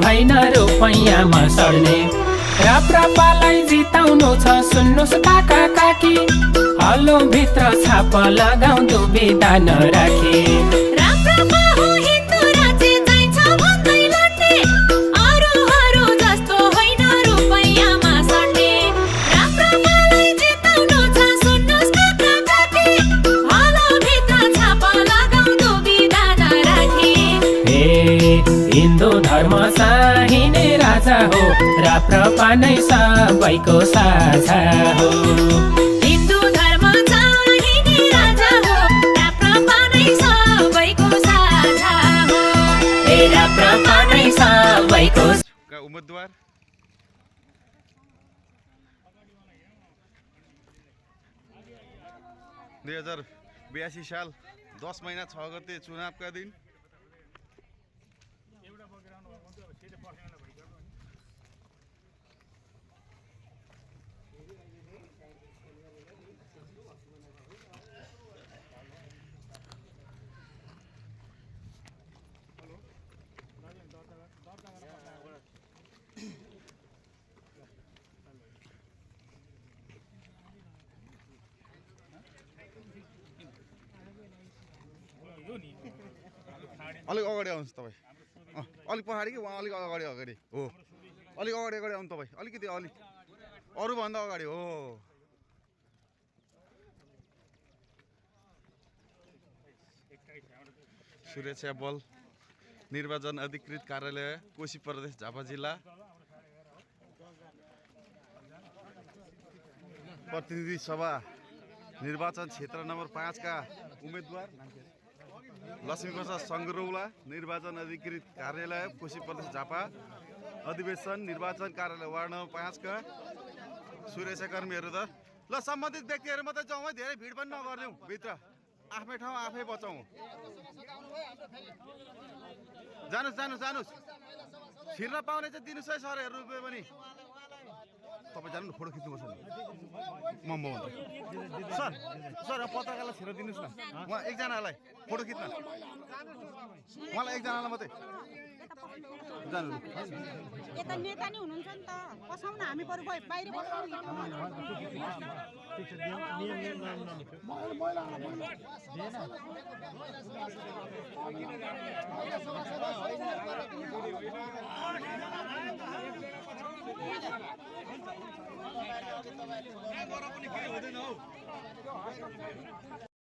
होइन रुपैयाँमा सड्ने। राप्रपालाई जिताउनु छ सुन्नुस् काका काकी, हलो भित्र छाप लगाउँ दुविधा नराखी। राप्रपा हो हिन्दू राज्य चाहिन्छ भन्दै लड्ने, अरूहरू जस्तो होइन रुपैयाँमा सड्ने। राप्रपालाई जिताउनु छ सुन्नुस् काका काकी, हलो भित्र छाप लगाउँ दुविधा नराखी। हिन्दू धर्म चाहिने राजा हो, राप्रपा नै सबैको साझा हो। हिन्दू धर्म चाहिने राजा हो, राप्रपा नै सबैको साझा हो। राप्रपा नै सबैको उम्मेदवार 2082 साल 10 महिना 6 गते चुनावका दिन अलिक अगाडि आउनुहोस् तपाईँ, अलिक पछाडि कि अलिक अगाडि अगाडि हो, अलिक अगाडि अगाडि आउनु तपाईँ, अलिकति अलिक अरूभन्दा अगाडि हो। सुरक्षा बल निर्वाचन अधिकृत कार्यालय कोशी प्रदेश झापा जिल्ला प्रतिनिधि सभा निर्वाचन क्षेत्र नम्बर 5 का उम्मेदवार लक्ष्मीप्रसाद सङ्ग्रौला, निर्वाचन अधिकृत कार्यालय कोशी प्रदेश झापा अधिवेशन निर्वाचन कार्यालय वार्ड नम्बर 5 का सुरक्षाकर्मीहरू त ल सम्बन्धित व्यक्तिहरू मात्रै जाउँ है, धेरै भिड पनि नगर्दैनौँ, भित्र आफ्नै ठाउँ आफै बचाउँ। जानुस् जानुस् जानुस्, छिर्न पाउने चाहिँ दिनुहोस् है सर, रुपियाँ पनि तपाईँ जानु न, फोटो खिच्नुपर्छ नि मम्मा सर। सर पत्रकारलाई छिर्न दिनुहोस् न, उहाँ एकजनालाई फोटो खिच्न, उहाँलाई एकजनालाई मात्रै जानु। यता नेता नि हुनुहुन्छ नि त, पसाउन हामी बरु बाहिर हुँदैन हौ।